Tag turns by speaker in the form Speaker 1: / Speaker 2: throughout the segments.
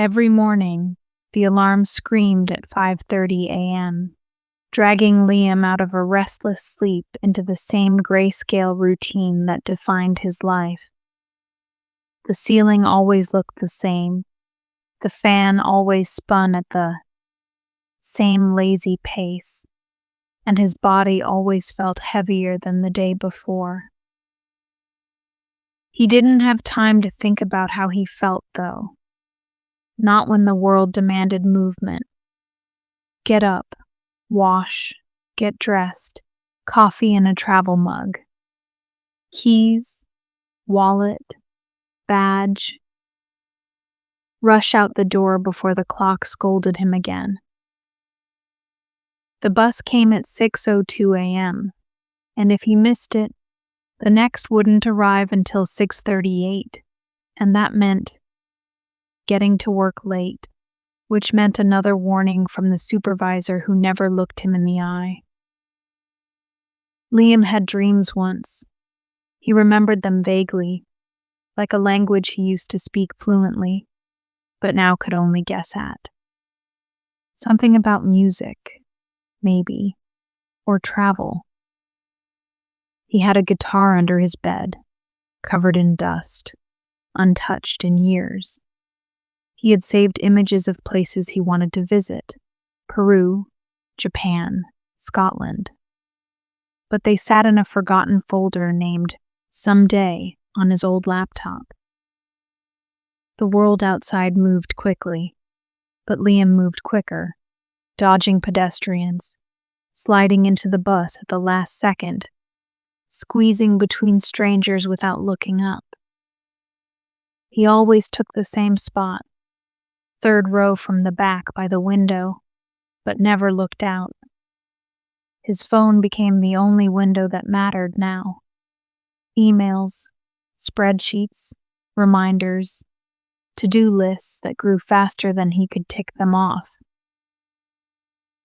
Speaker 1: Every morning, the alarm screamed at 5:30 a.m., dragging Liam out of a restless sleep into the same grayscale routine that defined his life. The ceiling always looked the same. The fan always spun at the same lazy pace, and his body always felt heavier than the day before. He didn't have time to think about how he felt, though. Not when the world demanded movement. Get up, wash, get dressed, coffee in a travel mug. Keys, wallet, badge. Rush out the door before the clock scolded him again. The bus came at 6:02 a.m., and if he missed it, the next wouldn't arrive until 6:38, and that meant getting to work late, which meant another warning from the supervisor who never looked him in the eye. Liam had dreams once. He remembered them vaguely, like a language he used to speak fluently, but now could only guess at. Something about music, maybe, or travel. He had a guitar under his bed, covered in dust, untouched in years. He had saved images of places he wanted to visit: Peru, Japan, Scotland. But they sat in a forgotten folder named Someday on his old laptop. The world outside moved quickly, but Liam moved quicker, dodging pedestrians, sliding into the bus at the last second, squeezing between strangers without looking up. He always took the same spot, third row from the back by the window, but never looked out. His phone became the only window that mattered now. Emails, spreadsheets, reminders, to-do lists that grew faster than he could tick them off.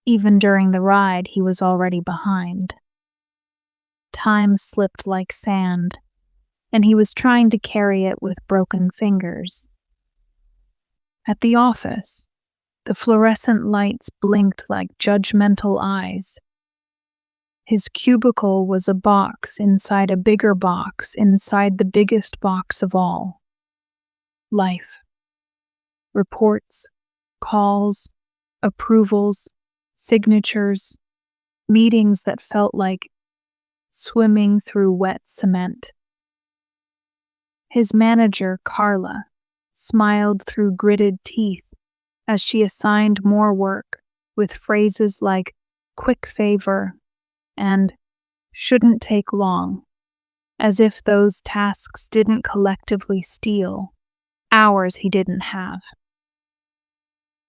Speaker 1: Even during the ride, he was already behind. Time slipped like sand, and he was trying to carry it with broken fingers. At the office, the fluorescent lights blinked like judgmental eyes. His cubicle was a box inside a bigger box inside the biggest box of all. Life. Reports, calls, approvals, signatures, meetings that felt like swimming through wet cement. His manager, Carla, smiled through gritted teeth as she assigned more work with phrases like "quick favor" and "shouldn't take long," as if those tasks didn't collectively steal hours he didn't have.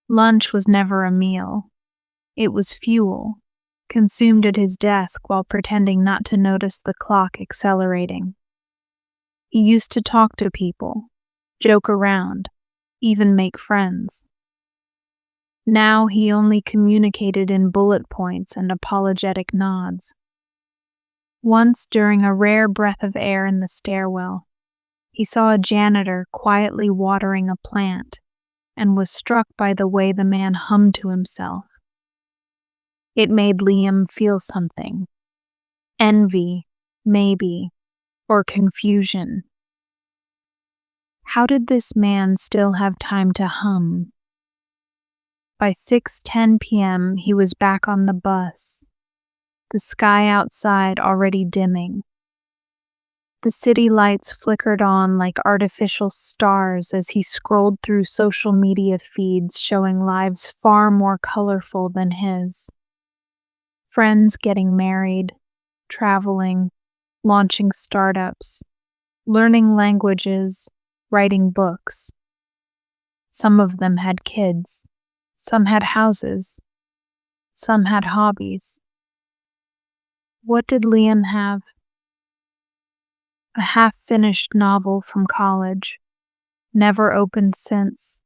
Speaker 1: Lunch was never a meal. It was fuel, consumed at his desk while pretending not to notice the clock accelerating. He used to talk to people, joke around, even make friends. Now he only communicated in bullet points and apologetic nods. Once, during a rare breath of air in the stairwell, he saw a janitor quietly watering a plant and was struck by the way the man hummed to himself. It made Liam feel something. Envy, maybe, or confusion. How did this man still have time to hum? By 6:10 p.m., he was back on the bus, the sky outside already dimming. The city lights flickered on like artificial stars as he scrolled through social media feeds showing lives far more colorful than his. Friends getting married, traveling, launching startups, learning languages, writing books. Some of them had kids. Some had houses. Some had hobbies. What did Liam have? A half-finished novel from college, never opened since.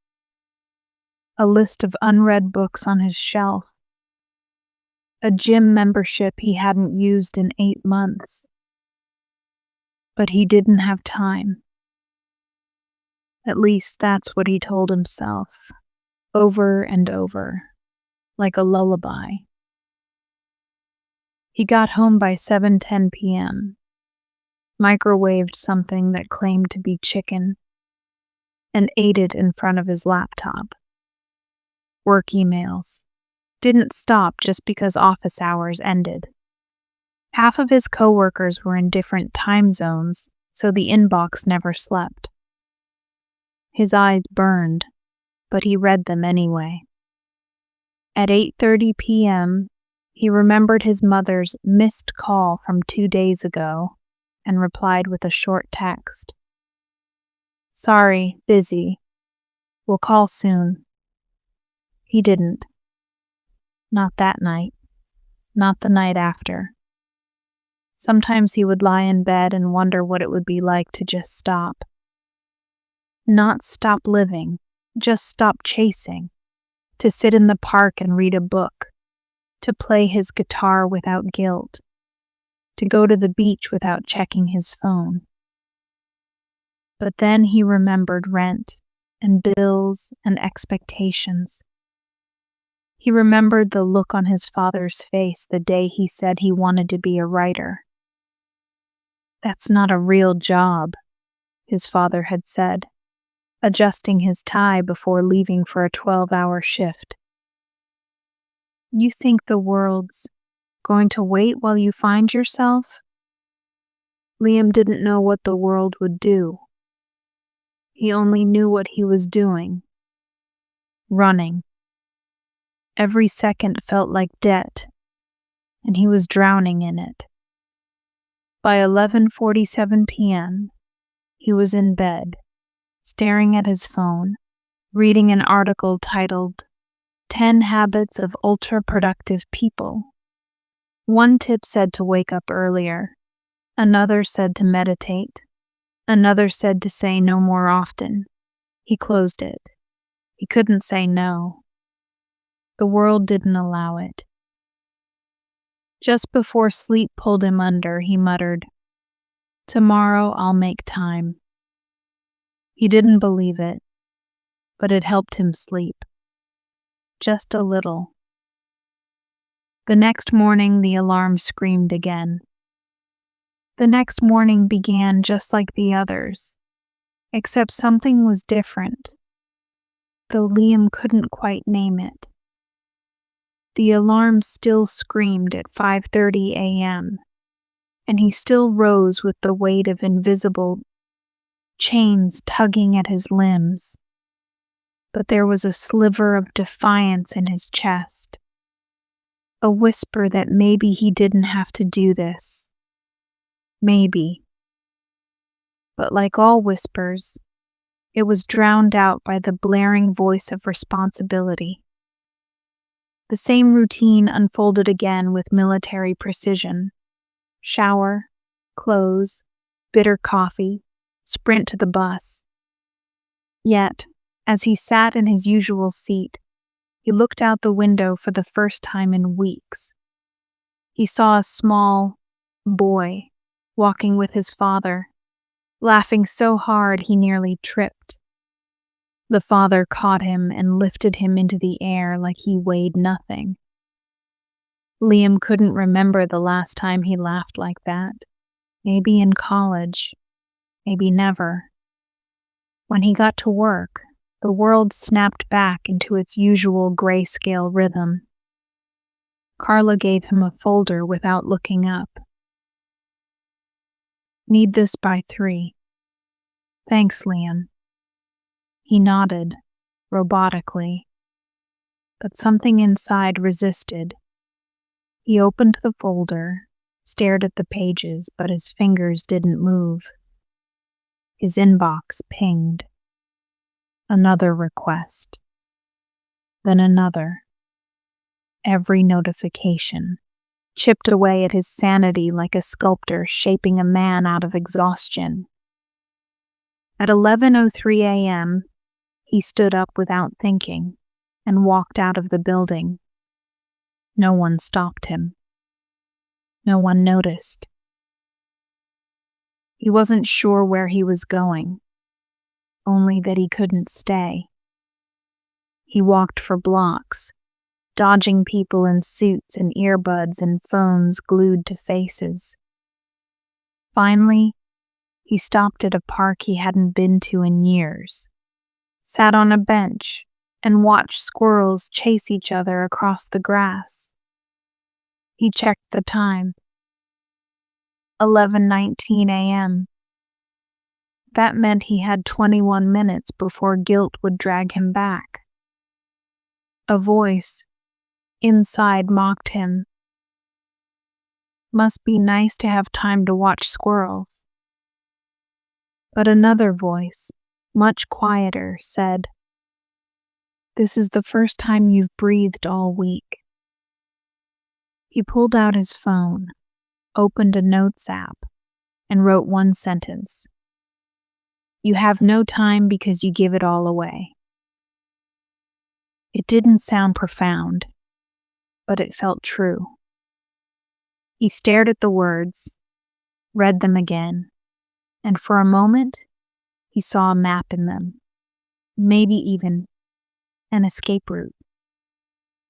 Speaker 1: A list of unread books on his shelf. A gym membership he hadn't used in 8 months. But he didn't have time. At least that's what he told himself, over and over, like a lullaby. He got home by 7:10 p.m., microwaved something that claimed to be chicken, and ate it in front of his laptop. Work emails didn't stop just because office hours ended. Half of his coworkers were in different time zones, so the inbox never slept. His eyes burned, but he read them anyway. At 8:30 p.m., he remembered his mother's missed call from 2 days ago and replied with a short text. "Sorry, busy. We'll call soon." He didn't. Not that night. Not the night after. Sometimes he would lie in bed and wonder what it would be like to just stop. Not stop living, just stop chasing. To sit in the park and read a book. To play his guitar without guilt. To go to the beach without checking his phone. But then he remembered rent and bills and expectations. He remembered the look on his father's face the day he said he wanted to be a writer. "That's not a real job," his father had said, adjusting his tie before leaving for a 12-hour shift. "You think the world's going to wait while you find yourself?" Liam didn't know what the world would do. He only knew what he was doing. Running. Every second felt like debt, and he was drowning in it. By 11:47 p.m., he was in bed, staring at his phone, reading an article titled 10 Habits of Ultra-Productive People. One tip said to wake up earlier, another said to meditate, another said to say no more often. He closed it. He couldn't say no. The world didn't allow it. Just before sleep pulled him under, he muttered, "Tomorrow I'll make time." He didn't believe it, but it helped him sleep. Just a little. The next morning, the alarm screamed again. The next morning began just like the others, except something was different, though Liam couldn't quite name it. The alarm still screamed at 5:30 a.m., and he still rose with the weight of invisible chains tugging at his limbs. But there was a sliver of defiance in his chest, a whisper that maybe he didn't have to do this. Maybe. But like all whispers, it was drowned out by the blaring voice of responsibility. The same routine unfolded again with military precision. Shower, clothes, bitter coffee, sprint to the bus. Yet, as he sat in his usual seat, he looked out the window for the first time in weeks. He saw a small boy walking with his father, laughing so hard he nearly tripped. The father caught him and lifted him into the air like he weighed nothing. Liam couldn't remember the last time he laughed like that. Maybe in college, maybe never. When he got to work, the world snapped back into its usual grayscale rhythm. Carla gave him a folder without looking up. "Need this by 3. "Thanks, Liam." He nodded, robotically, but something inside resisted. He opened the folder, stared at the pages, but his fingers didn't move. His inbox pinged. Another request. Then another. Every notification chipped away at his sanity like a sculptor shaping a man out of exhaustion. At 11:03 a.m., he stood up without thinking and walked out of the building. No one stopped him. No one noticed. He wasn't sure where he was going. only that he couldn't stay. He walked for blocks, dodging people in suits and earbuds and phones glued to faces. Finally, he stopped at a park he hadn't been to in years, sat on a bench, and watched squirrels chase each other across the grass. He checked the time. 11:19 a.m. That meant he had 21 minutes before guilt would drag him back. A voice inside mocked him. Must be nice to have time to watch squirrels. But another voice, much quieter, said, "This is the first time you've breathed all week." He pulled out his phone, opened a notes app, and wrote one sentence. "You have no time because you give it all away." It didn't sound profound, but it felt true. He stared at the words, read them again, and for a moment, he saw a map in them, maybe even an escape route.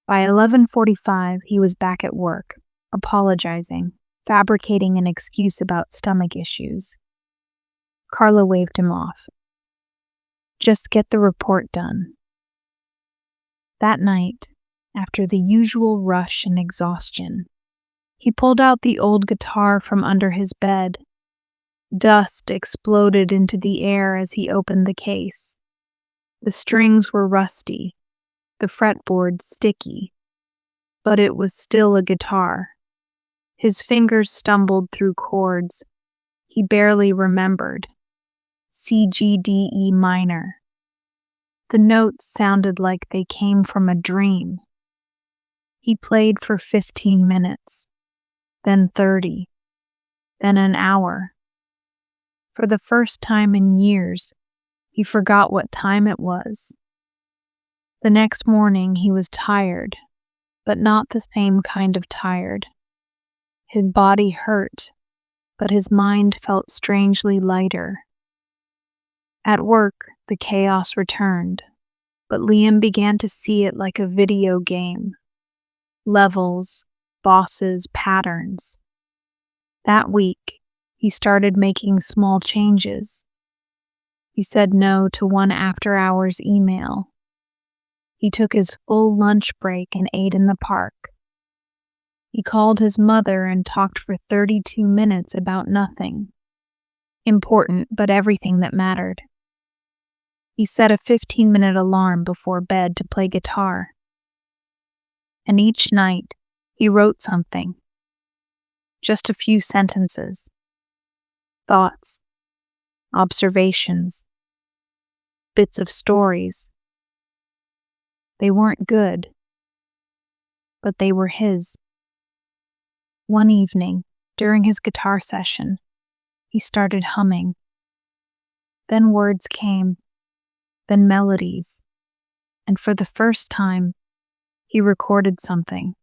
Speaker 1: By 11:45, he was back at work, apologizing, fabricating an excuse about stomach issues. Carla waved him off. Just get the report done. That night, after the usual rush and exhaustion, he pulled out the old guitar from under his bed. Dust exploded into the air as he opened the case. The strings were rusty, the fretboard sticky, but it was still a guitar. His fingers stumbled through chords he barely remembered. C, G, D, E minor. The notes sounded like they came from a dream. He played for 15 minutes, then 30, then an hour. For the first time in years, he forgot what time it was. The next morning he was tired, but not the same kind of tired. His body hurt, but his mind felt strangely lighter. At work, the chaos returned, but Liam began to see it like a video game. Levels, bosses, patterns. That week, he started making small changes. He said no to one after-hours email. He took his full lunch break and ate in the park. He called his mother and talked for 32 minutes about nothing. Important, but everything that mattered. He set a 15-minute alarm before bed to play guitar. And each night, he wrote something. Just a few sentences. Thoughts. Observations. Bits of stories. They weren't good, but they were his. One evening, during his guitar session, he started humming. Then words came, then melodies, and for the first time, he recorded something.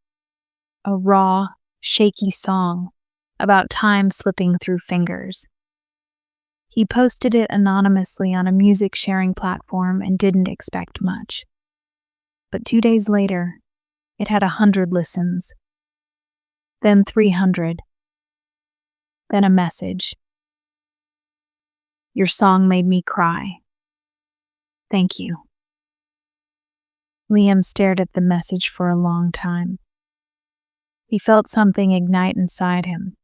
Speaker 1: A raw, shaky song about time slipping through fingers. He posted it anonymously on a music sharing platform and didn't expect much. But 2 days later, it had 100 listens. Then 300. Then a message. Your song made me cry. Thank you. Liam stared at the message for a long time. He felt something ignite inside him,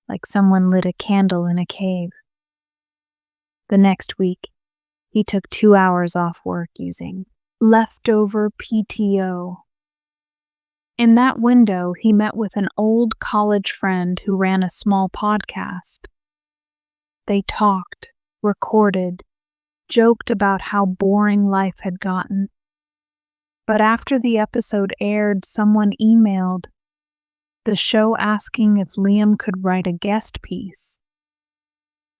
Speaker 1: like someone lit a candle in a cave. The next week, he took 2 hours off work using leftover PTO. In that window, he met with an old college friend who ran a small podcast. They talked, recorded, joked about how boring life had gotten. But after the episode aired, someone emailed the show asking if Liam could write a guest piece.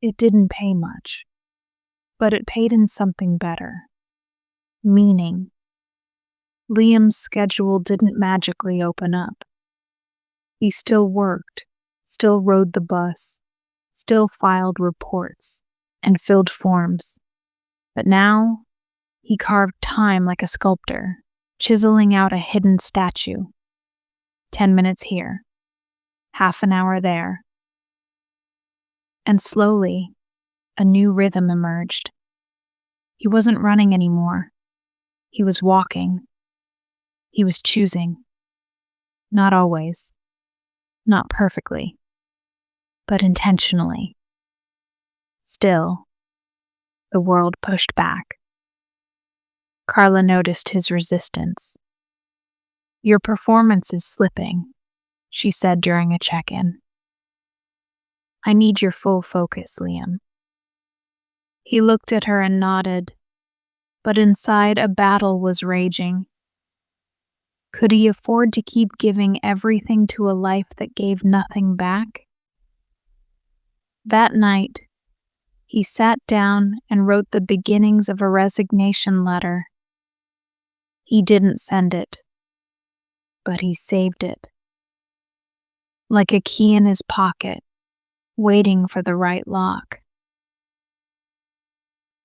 Speaker 1: It didn't pay much, but it paid in something better. Meaning. Liam's schedule didn't magically open up. He still worked, still rode the bus, still filed reports, and filled forms. But now, he carved time like a sculptor, chiseling out a hidden statue. 10 minutes here, half an hour there. And slowly, a new rhythm emerged. He wasn't running anymore. He was walking. He was choosing. Not always. Not perfectly. But intentionally. Still, the world pushed back. Carla noticed his resistance. "Your performance is slipping," she said during a check-in. "I need your full focus, Liam." He looked at her and nodded, but inside a battle was raging. Could he afford to keep giving everything to a life that gave nothing back? That night, he sat down and wrote the beginnings of a resignation letter. He didn't send it, but he saved it. Like a key in his pocket, waiting for the right lock.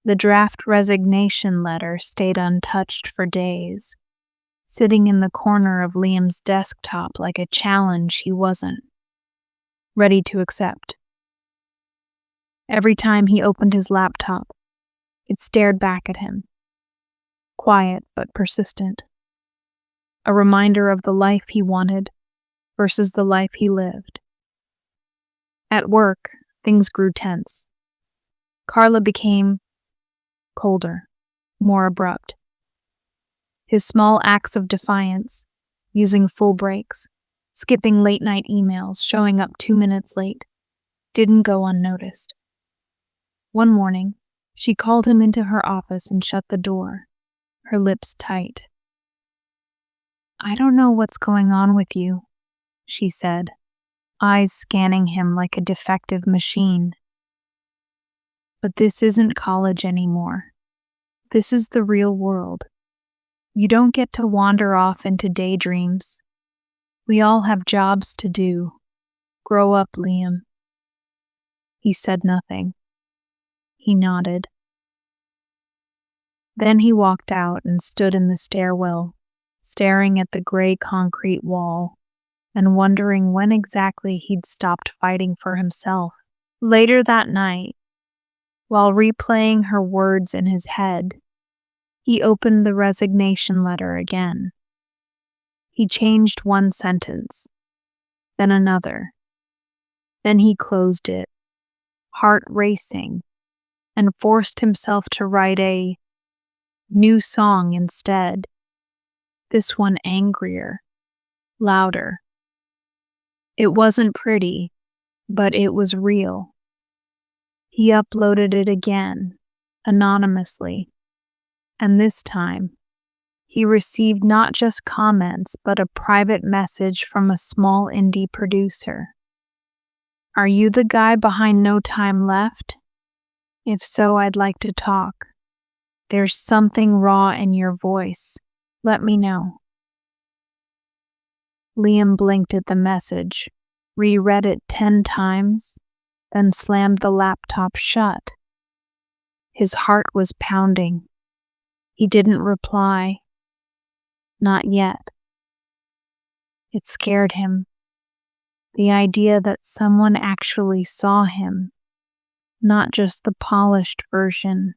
Speaker 1: The draft resignation letter stayed untouched for days, sitting in the corner of Liam's desktop like a challenge he wasn't ready to accept. Every time he opened his laptop, it stared back at him, quiet but persistent. A reminder of the life he wanted versus the life he lived. At work, things grew tense. Carla became colder, more abrupt. His small acts of defiance, using full breaks, skipping late-night emails, showing up 2 minutes late, didn't go unnoticed. One morning, she called him into her office and shut the door, her lips tight. "I don't know what's going on with you," she said, eyes scanning him like a defective machine. "But this isn't college anymore. This is the real world. You don't get to wander off into daydreams. We all have jobs to do. Grow up, Liam." He said nothing. He nodded. Then he walked out and stood in the stairwell, staring at the gray concrete wall and wondering when exactly he'd stopped fighting for himself. Later that night, while replaying her words in his head, he opened the resignation letter again. He changed one sentence, then another. Then he closed it, heart racing, and forced himself to write a new song instead. This one angrier, louder. It wasn't pretty, but it was real. He uploaded it again, anonymously, and this time, he received not just comments, but a private message from a small indie producer. "Are you the guy behind No Time Left? If so, I'd like to talk. There's something raw in your voice. Let me know." Liam blinked at the message, reread it 10 times, then slammed the laptop shut. His heart was pounding. He didn't reply. Not yet. It scared him. The idea that someone actually saw him, not just the polished version,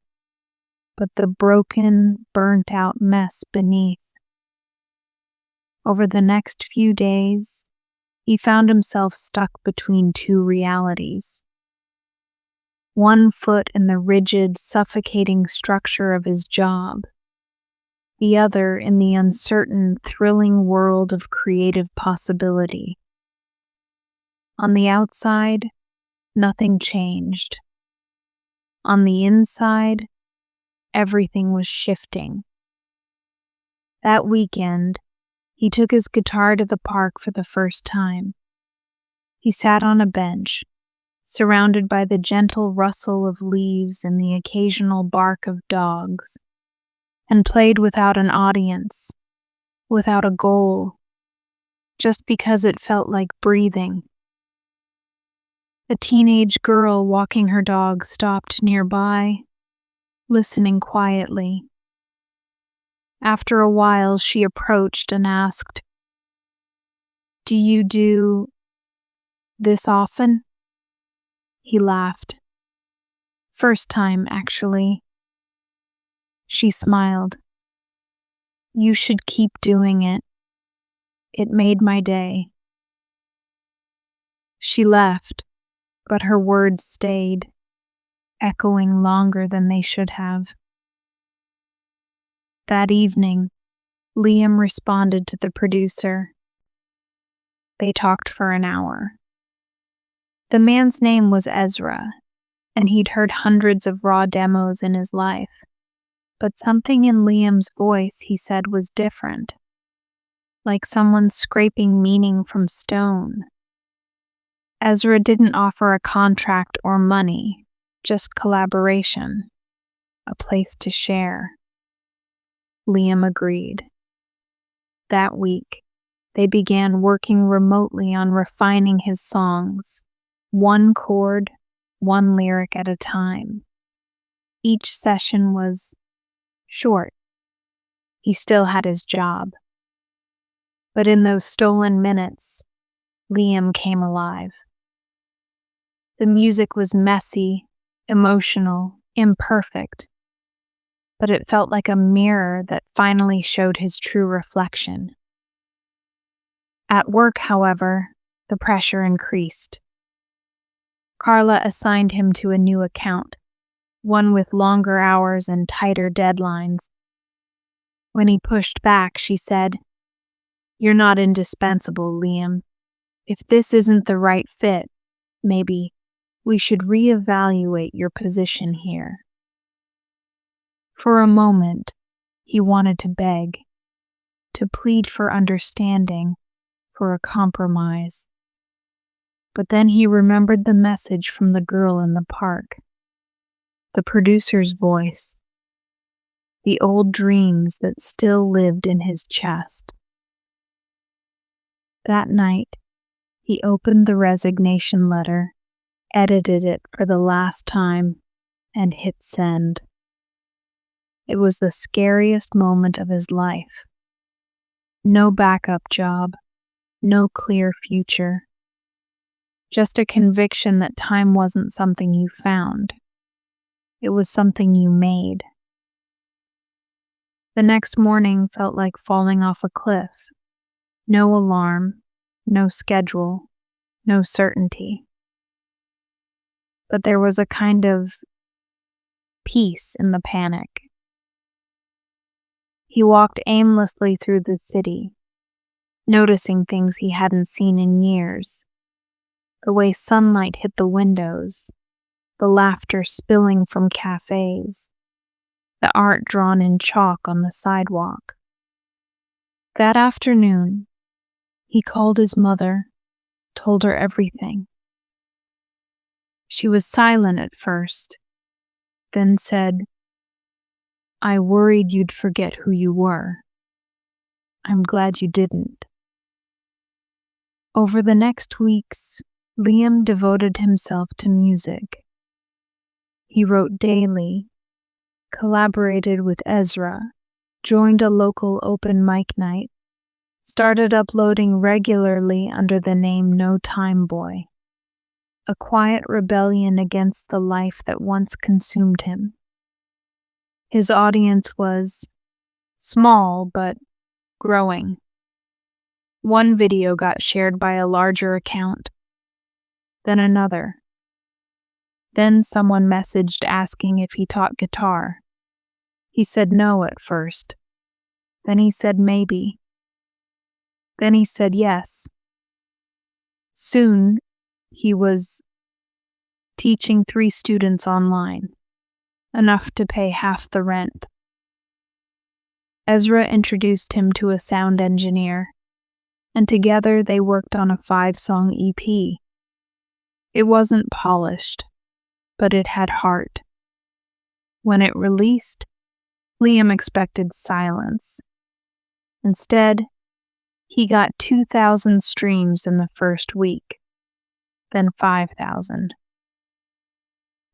Speaker 1: but the broken, burnt-out mess beneath. Over the next few days, he found himself stuck between two realities. One foot in the rigid, suffocating structure of his job, the other in the uncertain, thrilling world of creative possibility. On the outside, nothing changed. On the inside, everything was shifting. That weekend, he took his guitar to the park for the first time. He sat on a bench, surrounded by the gentle rustle of leaves and the occasional bark of dogs, and played without an audience, without a goal, just because it felt like breathing. A teenage girl walking her dog stopped nearby, listening quietly. After a while, she approached and asked, "Do you do this often?" He laughed. "First time, actually." She smiled. "You should keep doing it. It made my day." She left, but her words stayed, echoing longer than they should have. That evening, Liam responded to the producer. They talked for an hour. The man's name was Ezra, and he'd heard hundreds of raw demos in his life. But something in Liam's voice, he said, was different, like someone scraping meaning from stone. Ezra didn't offer a contract or money, just collaboration, a place to share. Liam agreed. That week, they began working remotely on refining his songs, one chord, one lyric at a time. Each session was short. He still had his job. But in those stolen minutes, Liam came alive. The music was messy, emotional, imperfect, but it felt like a mirror that finally showed his true reflection. At work, however, the pressure increased. Carla assigned him to a new account, one with longer hours and tighter deadlines. When he pushed back, she said, "You're not indispensable, Liam. If this isn't the right fit, maybe we should reevaluate your position here." For a moment, he wanted to beg, to plead for understanding, for a compromise. But then he remembered the message from the girl in the park, the producer's voice, the old dreams that still lived in his chest. That night, he opened the resignation letter, edited it for the last time, and hit send. It was the scariest moment of his life. No backup job, no clear future. Just a conviction that time wasn't something you found. It was something you made. The next morning felt like falling off a cliff. No alarm, no schedule, no certainty. But there was a kind of peace in the panic. He walked aimlessly through the city, noticing things he hadn't seen in years. The way sunlight hit the windows, the laughter spilling from cafes, the art drawn in chalk on the sidewalk. That afternoon, he called his mother, told her everything. She was silent at first, then said, "I worried you'd forget who you were. I'm glad you didn't." Over the next weeks, Liam devoted himself to music. He wrote daily, collaborated with Ezra, joined a local open mic night, started uploading regularly under the name No Time Boy, a quiet rebellion against the life that once consumed him. His audience was small but growing. One video got shared by a larger account, then another. Then someone messaged asking if he taught guitar. He said no at first. Then he said maybe. Then he said yes. Soon, he was teaching 3 students online, enough to pay half the rent. Ezra introduced him to a sound engineer, and together they worked on a 5-song EP. It wasn't polished, but it had heart. When it released, Liam expected silence. Instead, he got 2,000 streams in the first week, then 5,000.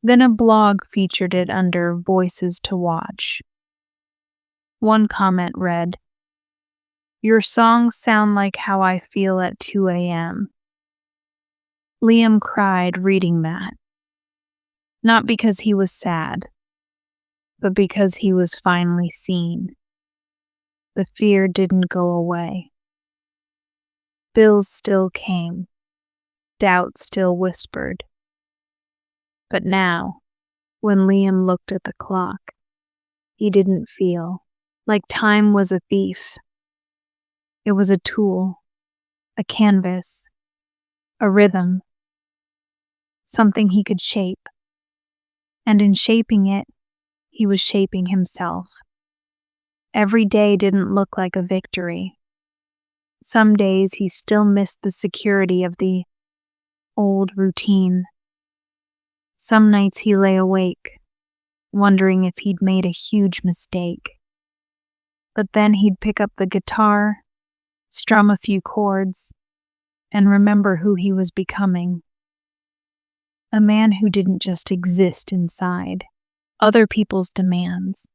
Speaker 1: Then a blog featured it under Voices to Watch. One comment read, "Your songs sound like how I feel at 2 a.m." Liam cried reading that, not because he was sad, but because he was finally seen. The fear didn't go away. Bills still came. Doubt still whispered. But now, when Liam looked at the clock, he didn't feel like time was a thief. It was a tool, a canvas, a rhythm, something he could shape. And in shaping it, he was shaping himself. Every day didn't look like a victory. Some days he still missed the security of the old routine. Some nights he lay awake, wondering if he'd made a huge mistake. But then he'd pick up the guitar, strum a few chords, and remember who he was becoming. A man who didn't just exist inside other people's demands,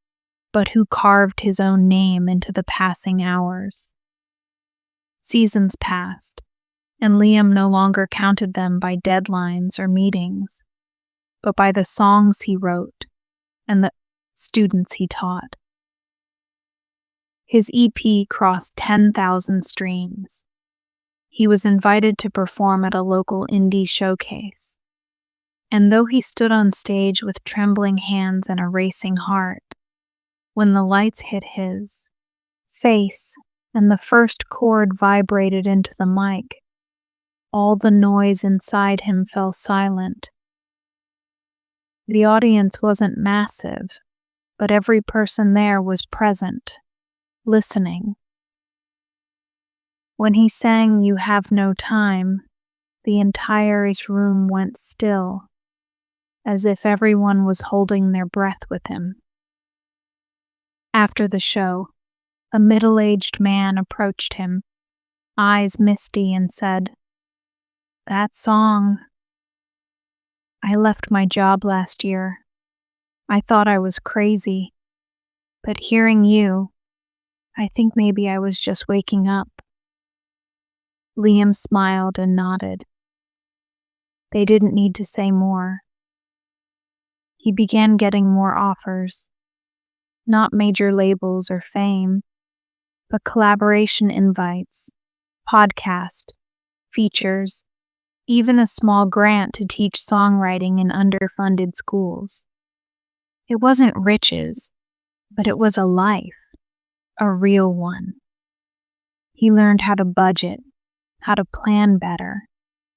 Speaker 1: but who carved his own name into the passing hours. Seasons passed, and Liam no longer counted them by deadlines or meetings, but by the songs he wrote and the students he taught. His EP crossed 10,000 streams. He was invited to perform at a local indie showcase. And though he stood on stage with trembling hands and a racing heart, when the lights hit his face and the first chord vibrated into the mic, all the noise inside him fell silent. The audience wasn't massive, but every person there was present, listening. When he sang "You Have No Time," the entire room went still, as if everyone was holding their breath with him. After the show, a middle-aged man approached him, eyes misty, and said, "That song. I left my job last year. I thought I was crazy, but hearing you, I think maybe I was just waking up." Liam smiled and nodded. They didn't need to say more. He began getting more offers, not major labels or fame, but collaboration invites, podcast, features, even a small grant to teach songwriting in underfunded schools. It wasn't riches, but it was a life, a real one. He learned how to budget, how to plan better,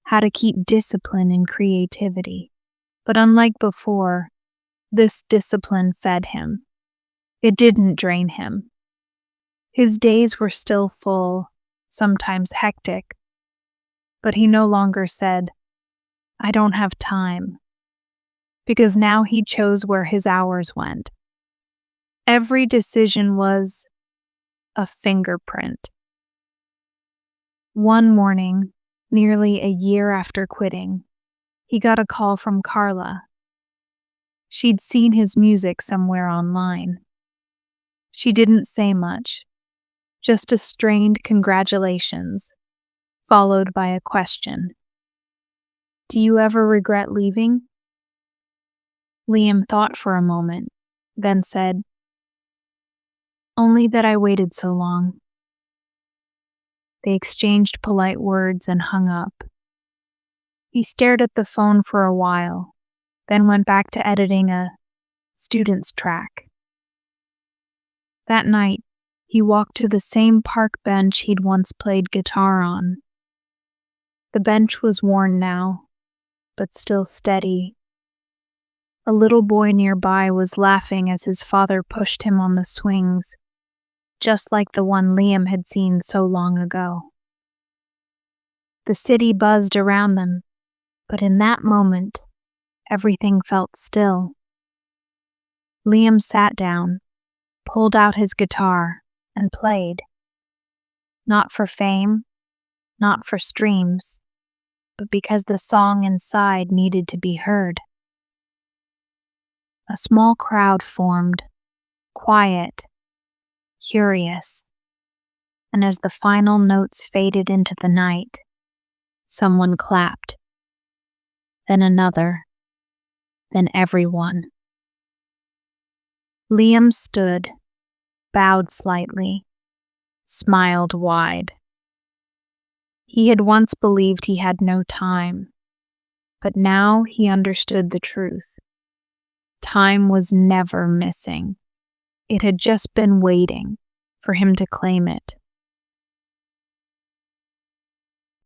Speaker 1: how to keep discipline and creativity. But unlike before, this discipline fed him. It didn't drain him. His days were still full, sometimes hectic, but he no longer said, "I don't have time," because now he chose where his hours went. Every decision was a fingerprint. One morning, nearly a year after quitting, he got a call from Carla. She'd seen his music somewhere online. She didn't say much, just a strained congratulations, followed by a question. "Do you ever regret leaving?" Liam thought for a moment, then said, "Only that I waited so long." They exchanged polite words and hung up. He stared at the phone for a while, then went back to editing a student's track. That night, he walked to the same park bench he'd once played guitar on. The bench was worn now, but still steady. A little boy nearby was laughing as his father pushed him on the swings, just like the one Liam had seen so long ago. The city buzzed around them, but in that moment, everything felt still. Liam sat down, pulled out his guitar, and played. Not for fame, not for streams, but because the song inside needed to be heard. A small crowd formed, quiet, curious, and as the final notes faded into the night, someone clapped, then another, then everyone. Liam stood, bowed slightly, smiled wide. He had once believed he had no time, but now he understood the truth. Time was never missing. It had just been waiting for him to claim it.